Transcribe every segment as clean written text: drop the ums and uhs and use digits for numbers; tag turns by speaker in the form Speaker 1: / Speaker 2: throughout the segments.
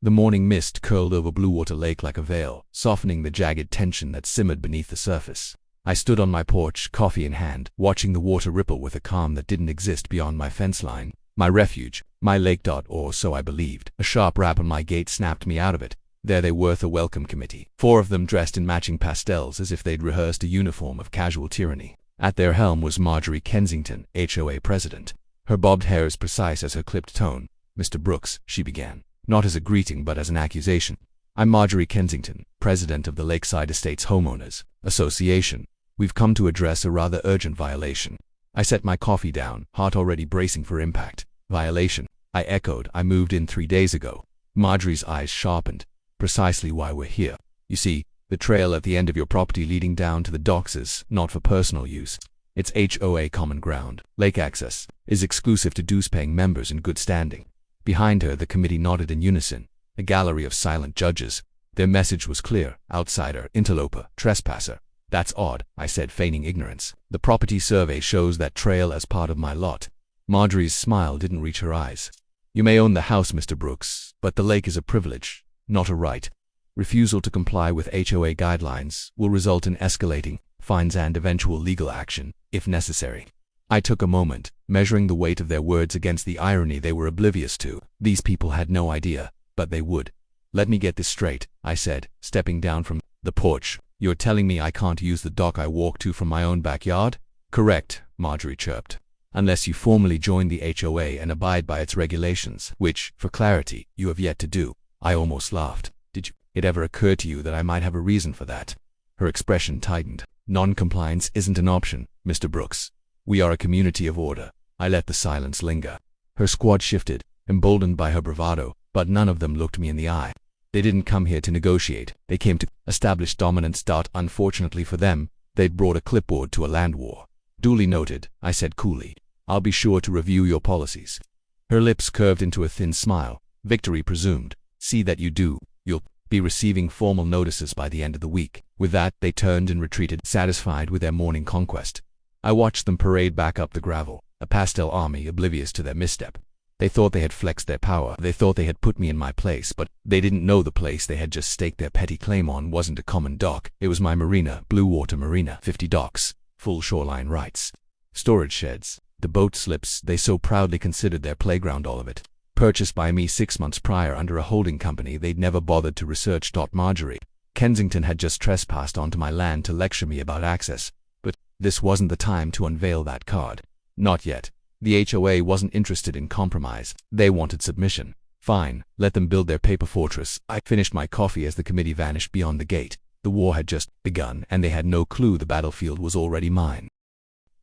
Speaker 1: The morning mist curled over Blue Water Lake like a veil, softening the jagged tension that simmered beneath the surface. I stood on my porch, coffee in hand, watching the water ripple with a calm that didn't exist beyond my fence line. My refuge, my lake. Or so I believed. A sharp rap on my gate snapped me out of it. There they were, the welcome committee. 4 of them dressed in matching pastels as if they'd rehearsed a uniform of casual tyranny. At their helm was Marjorie Kensington, HOA president. Her bobbed hair as precise as her clipped tone. "Mr. Brooks," she began, not as a greeting but as an accusation. "I'm Marjorie Kensington, president of the Lakeside Estates Homeowners Association. We've come to address a rather urgent violation." I set my coffee down, heart already bracing for impact. "Violation?" I echoed. "I moved in 3 days ago." Marjorie's eyes sharpened. "Precisely why we're here. You see, the trail at the end of your property leading down to the docks is not for personal use. It's HOA common ground. Lake access is exclusive to dues-paying members in good standing." Behind her, the committee nodded in unison, a gallery of silent judges. Their message was clear: outsider, interloper, trespasser. "That's odd," I said, feigning ignorance. "The property survey shows that trail as part of my lot." Marjorie's smile didn't reach her eyes. "You may own the house, Mr. Brooks, but the lake is a privilege, not a right. Refusal to comply with HOA guidelines will result in escalating fines and eventual legal action, if necessary." I took a moment, measuring the weight of their words against the irony they were oblivious to. These people had no idea, but they would. "Let me get this straight," I said, stepping down from the porch. "You're telling me I can't use the dock I walk to from my own backyard?" "Correct," Marjorie chirped. "Unless you formally join the HOA and abide by its regulations, which, for clarity, you have yet to do." I almost laughed. "Did it ever occur to you that I might have a reason for that?" Her expression tightened. "Non-compliance isn't an option, Mr. Brooks. We are a community of order." I let the silence linger. Her squad shifted, emboldened by her bravado, but none of them looked me in the eye. They didn't come here to negotiate. They came to establish dominance. Unfortunately for them, they'd brought a clipboard to a land war. "Duly noted," I said coolly. "I'll be sure to review your policies." Her lips curved into a thin smile. "Victory presumed. See that you do. You'll be receiving formal notices by the end of the week." With that, they turned and retreated, satisfied with their morning conquest. I watched them parade back up the gravel, a pastel army oblivious to their misstep. They thought they had flexed their power. They thought they had put me in my place, but they didn't know the place they had just staked their petty claim on wasn't a common dock. It was my marina, Blue Water Marina. 50 docks, full shoreline rights, storage sheds, the boat slips they so proudly considered their playground, all of it. Purchased by me 6 months prior under a holding company they'd never bothered to research. Marjorie Kensington had just trespassed onto my land to lecture me about access, but this wasn't the time to unveil that card. Not yet. The HOA wasn't interested in compromise. They wanted submission. Fine, let them build their paper fortress. I finished my coffee as the committee vanished beyond the gate. The war had just begun, and they had no clue the battlefield was already mine.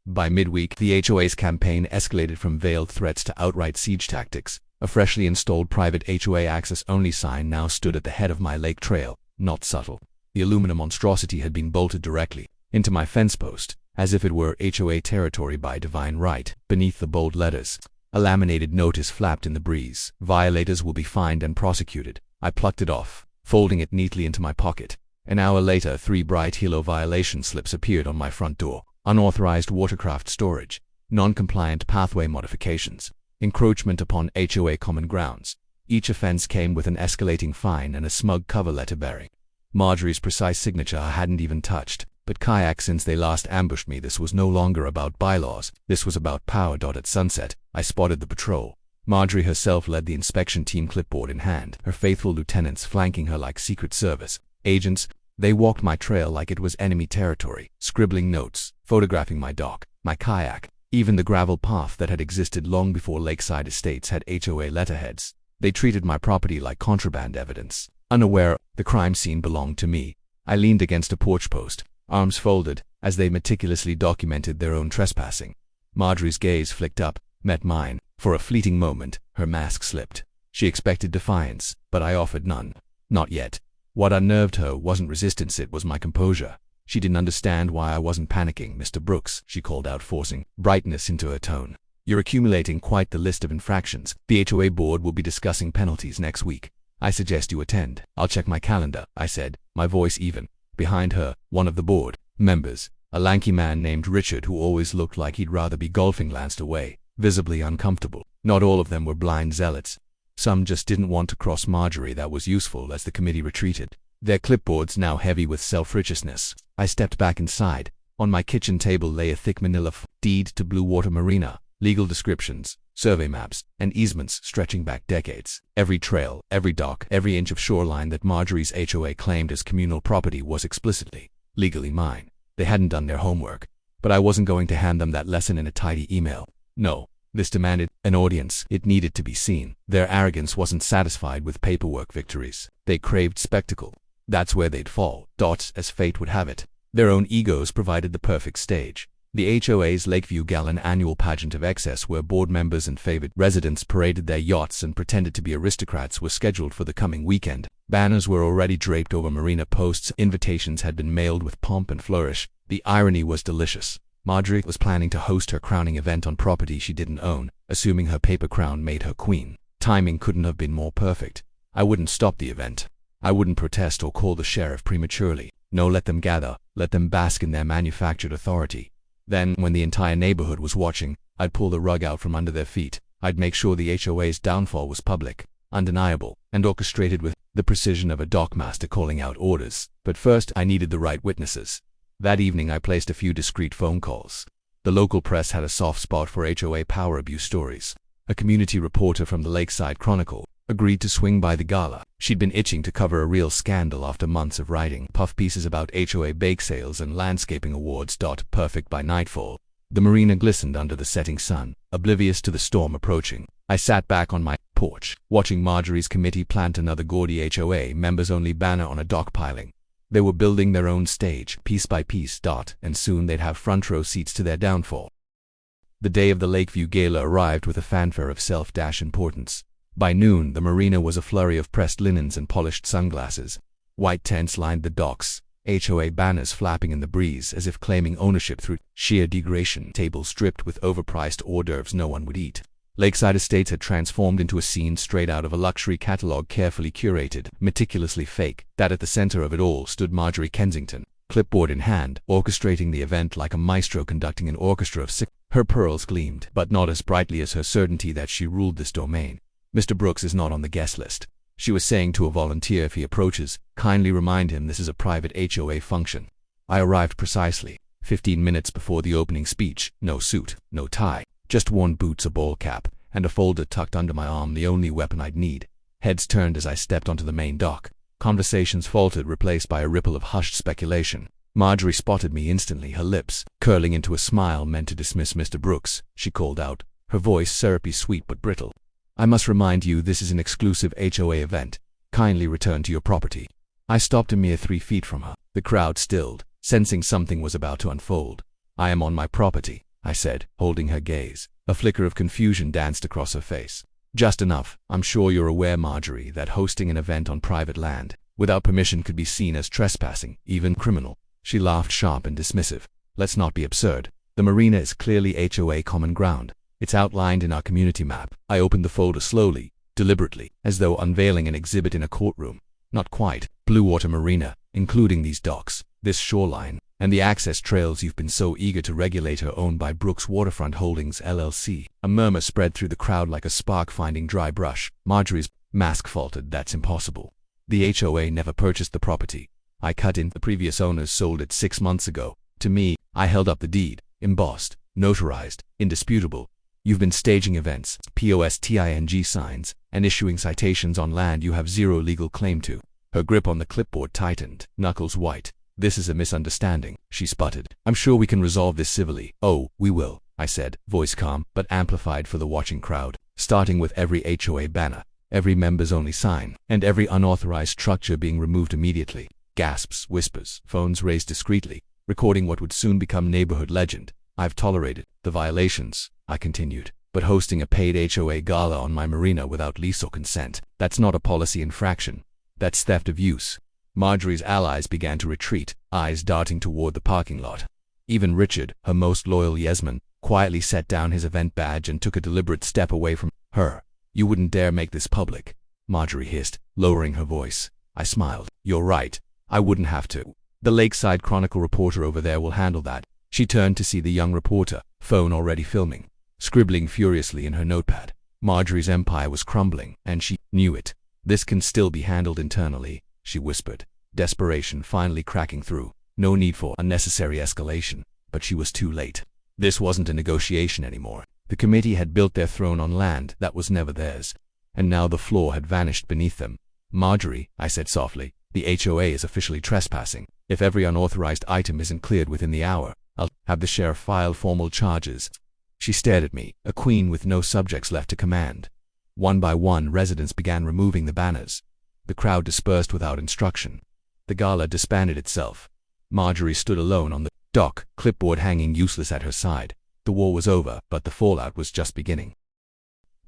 Speaker 1: By midweek, the HOA's campaign escalated from veiled threats to outright siege tactics. A freshly installed private HOA access-only sign now stood at the head of my lake trail, not subtle. The aluminum monstrosity had been bolted directly into my fence post, as if it were HOA territory by divine right. Beneath the bold letters, a laminated notice flapped in the breeze. "Violators will be fined and prosecuted." I plucked it off, folding it neatly into my pocket. An hour later, 3 bright hilo violation slips appeared on my front door. Unauthorized watercraft storage, non-compliant pathway modifications, encroachment upon HOA common grounds. Each offense came with an escalating fine and a smug cover letter bearing Marjorie's precise signature. I hadn't even touched but kayak since they last ambushed me. This was no longer about bylaws. This was about power. At sunset, I spotted the patrol. Marjorie herself led the inspection team, clipboard in hand, her faithful lieutenants flanking her like Secret Service agents. They walked my trail like it was enemy territory, scribbling notes, photographing my dock, my kayak, even the gravel path that had existed long before Lakeside Estates had HOA letterheads. They treated my property like contraband evidence. Unaware the crime scene belonged to me, I leaned against a porch post, arms folded, as they meticulously documented their own trespassing. Marjorie's gaze flicked up, met mine. For a fleeting moment, her mask slipped. She expected defiance, but I offered none. Not yet. What unnerved her wasn't resistance, it was my composure. She didn't understand why I wasn't panicking. "Mr. Brooks," she called out, forcing brightness into her tone. "You're accumulating quite the list of infractions. The HOA board will be discussing penalties next week. I suggest you attend." "I'll check my calendar," I said, my voice even. Behind her, one of the board members, a lanky man named Richard who always looked like he'd rather be golfing, glanced away, visibly uncomfortable. Not all of them were blind zealots. Some just didn't want to cross Marjorie. That was useful as the committee retreated, their clipboards now heavy with self-righteousness. I stepped back inside. On my kitchen table lay a thick manila deed to Blue Water Marina, legal descriptions, survey maps, and easements stretching back decades. Every trail, every dock, every inch of shoreline that Marjorie's HOA claimed as communal property was explicitly, legally mine. They hadn't done their homework, but I wasn't going to hand them that lesson in a tidy email. No, this demanded an audience. It needed to be seen. Their arrogance wasn't satisfied with paperwork victories. They craved spectacle. That's where they'd fall, as fate would have it. Their own egos provided the perfect stage. The HOA's Lakeview Gala, an annual pageant of excess where board members and favored residents paraded their yachts and pretended to be aristocrats, was scheduled for the coming weekend. Banners were already draped over marina posts. Invitations had been mailed with pomp and flourish. The irony was delicious. Marjorie was planning to host her crowning event on property she didn't own, assuming her paper crown made her queen. Timing couldn't have been more perfect. I wouldn't stop the event. I wouldn't protest or call the sheriff prematurely. No, let them gather. Let them bask in their manufactured authority. Then, when the entire neighborhood was watching, I'd pull the rug out from under their feet. I'd make sure the HOA's downfall was public, undeniable, and orchestrated with the precision of a dockmaster calling out orders. But first, I needed the right witnesses. That evening, I placed a few discreet phone calls. The local press had a soft spot for HOA power abuse stories. A community reporter from the Lakeside Chronicle agreed to swing by the gala. She'd been itching to cover a real scandal after months of writing puff pieces about HOA bake sales and landscaping awards. Perfect by nightfall, the marina glistened under the setting sun, oblivious to the storm approaching. I sat back on my porch, watching Marjorie's committee plant another gaudy HOA members-only banner on a dock piling. They were building their own stage, piece by piece. And soon they'd have front-row seats to their downfall. The day of the Lakeview Gala arrived with a fanfare of self-importance. By noon, the marina was a flurry of pressed linens and polished sunglasses. White tents lined the docks, HOA banners flapping in the breeze as if claiming ownership through sheer degradation. Tables stripped with overpriced hors d'oeuvres no one would eat. Lakeside Estates had transformed into a scene straight out of a luxury catalog, carefully curated, meticulously fake. That at the center of it all stood Marjorie Kensington, clipboard in hand, orchestrating the event like a maestro conducting an orchestra of sick. Her pearls gleamed, but not as brightly as her certainty that she ruled this domain. Mr. Brooks is not on the guest list, she was saying to a volunteer. If he approaches, kindly remind him this is a private HOA function. I arrived precisely 15 minutes before the opening speech. No suit, no tie, just worn boots, a ball cap, and a folder tucked under my arm, the only weapon I'd need. Heads turned as I stepped onto the main dock. Conversations faltered, replaced by a ripple of hushed speculation. Marjorie spotted me instantly, her lips curling into a smile meant to dismiss Mr. Brooks. She called out, her voice syrupy sweet but brittle. I must remind you, this is an exclusive HOA event. Kindly return to your property. I stopped a mere 3 feet from her. The crowd stilled, sensing something was about to unfold. I am on my property, I said, holding her gaze. A flicker of confusion danced across her face. Just enough. I'm sure you're aware, Marjorie, that hosting an event on private land without permission could be seen as trespassing, even criminal. She laughed, sharp and dismissive. Let's not be absurd. The marina is clearly HOA common ground. It's outlined in our community map. I opened the folder slowly, deliberately, as though unveiling an exhibit in a courtroom. Not quite. Blue Water Marina, including these docks, this shoreline, and the access trails you've been so eager to regulate, are owned by Brooks Waterfront Holdings, LLC. A murmur spread through the crowd like a spark finding dry brush. Marjorie's mask faltered. That's impossible. The HOA never purchased the property. I cut in. The previous owners sold it 6 months ago. To me, I held up the deed, embossed, notarized, indisputable. You've been staging events, posting signs, and issuing citations on land you have zero legal claim to. Her grip on the clipboard tightened, knuckles white. This is a misunderstanding, she sputtered. I'm sure we can resolve this civilly. Oh, we will, I said, voice calm but amplified for the watching crowd. Starting with every HOA banner, every members-only sign, and every unauthorized structure being removed immediately. Gasps, whispers, phones raised discreetly, recording what would soon become neighborhood legend. I've tolerated the violations, I continued, but hosting a paid HOA gala on my marina without lease or consent, that's not a policy infraction. That's theft of use. Marjorie's allies began to retreat, eyes darting toward the parking lot. Even Richard, her most loyal yesman, quietly set down his event badge and took a deliberate step away from her. You wouldn't dare make this public, Marjorie hissed, lowering her voice. I smiled. You're right. I wouldn't have to. The Lakeside Chronicle reporter over there will handle that. She turned to see the young reporter, phone already filming, scribbling furiously in her notepad. Marjorie's empire was crumbling, and she knew it. "This can still be handled internally," she whispered, desperation finally cracking through. No need for unnecessary escalation, but she was too late. This wasn't a negotiation anymore. The committee had built their throne on land that was never theirs, and now the floor had vanished beneath them. "Marjorie," I said softly, "the HOA is officially trespassing. If every unauthorized item isn't cleared within the hour, I'll have the sheriff file formal charges." She stared at me, a queen with no subjects left to command. One by one, residents began removing the banners. The crowd dispersed without instruction. The gala disbanded itself. Marjorie stood alone on the dock, clipboard hanging useless at her side. The war was over, but the fallout was just beginning.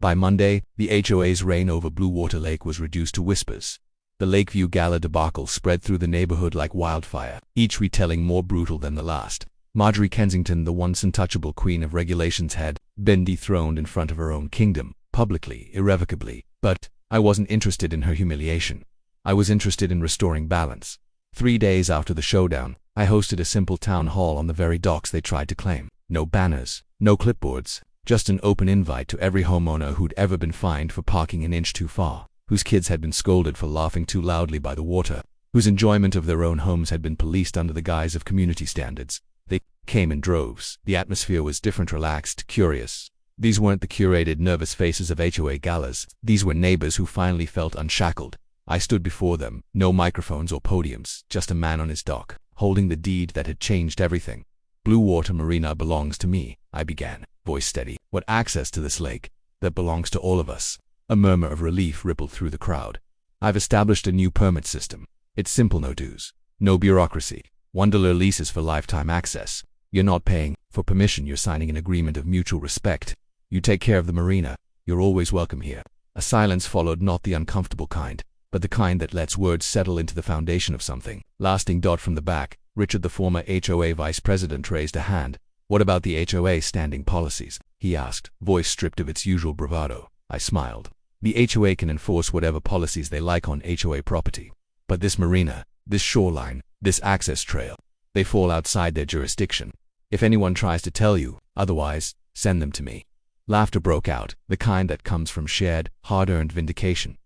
Speaker 1: By Monday, the HOA's reign over Blue Water Lake was reduced to whispers. The Lakeview Gala debacle spread through the neighborhood like wildfire, each retelling more brutal than the last. Marjorie Kensington, the once untouchable queen of regulations, had been dethroned in front of her own kingdom, publicly, irrevocably. But I wasn't interested in her humiliation. I was interested in restoring balance. 3 days after the showdown, I hosted a simple town hall on the very docks they tried to claim. No banners, no clipboards, just an open invite to every homeowner who'd ever been fined for parking an inch too far, whose kids had been scolded for laughing too loudly by the water, whose enjoyment of their own homes had been policed under the guise of community standards. They came in droves. The atmosphere was different, relaxed, curious. These weren't the curated, nervous faces of HOA galas. These were neighbors who finally felt unshackled. I stood before them, no microphones or podiums, just a man on his dock, holding the deed that had changed everything. "Blue Water Marina belongs to me," I began, voice steady. "What access to this lake that belongs to all of us." A murmur of relief rippled through the crowd. "I've established a new permit system. It's simple, no dues, no bureaucracy. $1 leases for lifetime access. You're not paying for permission, you're signing an agreement of mutual respect. You take care of the marina, you're always welcome here." A silence followed, not the uncomfortable kind, but the kind that lets words settle into the foundation of something lasting. From the back, Richard, the former HOA vice president, raised a hand. "What about the HOA standing policies?" he asked, voice stripped of its usual bravado. I smiled. "The HOA can enforce whatever policies they like on HOA property. But this marina, this shoreline, this access trail, they fall outside their jurisdiction. If anyone tries to tell you otherwise, send them to me." Laughter broke out, the kind that comes from shared, hard-earned vindication.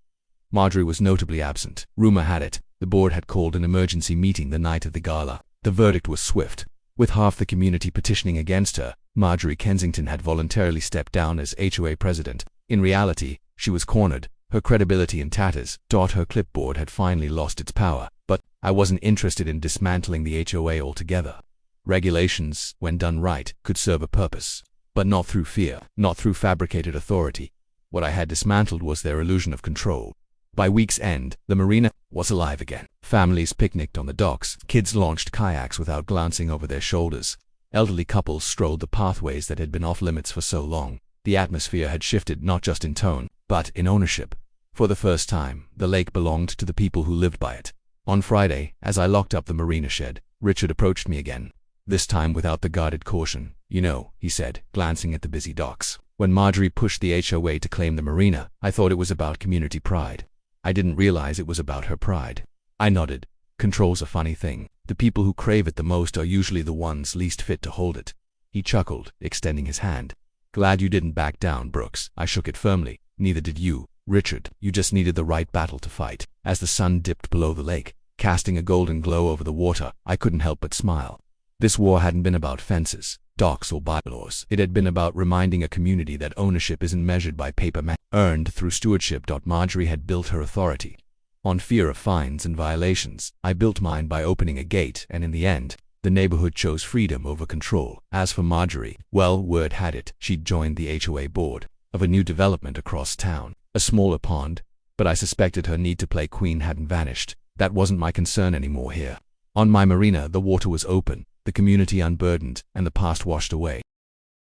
Speaker 1: Marjorie was notably absent. Rumor had it, the board had called an emergency meeting the night of the gala. The verdict was swift. With half the community petitioning against her, Marjorie Kensington had voluntarily stepped down as HOA president. In reality, she was cornered, her credibility in tatters. Her clipboard had finally lost its power. But I wasn't interested in dismantling the HOA altogether. Regulations, when done right, could serve a purpose. But not through fear, not through fabricated authority. What I had dismantled was their illusion of control. By week's end, the marina was alive again. Families picnicked on the docks, kids launched kayaks without glancing over their shoulders. Elderly couples strolled the pathways that had been off-limits for so long. The atmosphere had shifted not just in tone, but in ownership. For the first time, the lake belonged to the people who lived by it. On Friday, as I locked up the marina shed, Richard approached me again. This time without the guarded caution. "You know," he said, glancing at the busy docks, "when Marjorie pushed the HOA to claim the marina, I thought it was about community pride. I didn't realize it was about her pride." I nodded. Control's a funny thing. The people who crave it the most are usually the ones least fit to hold it. He chuckled, extending his hand. "Glad you didn't back down, Brooks." I shook it firmly. "Neither did you, Richard. You just needed the right battle to fight." As the sun dipped below the lake, casting a golden glow over the water, I couldn't help but smile. This war hadn't been about fences, docks, or bylaws. It had been about reminding a community that ownership isn't measured by paper earned through stewardship. Marjorie had built her authority on fear of fines and violations. I built mine by opening a gate, and in the end, the neighborhood chose freedom over control. As for Marjorie, well, word had it, she'd joined the HOA board of a new development across town. A smaller pond, but I suspected her need to play queen hadn't vanished. That wasn't my concern anymore here. On my marina, the water was open, the community unburdened, and the past washed away.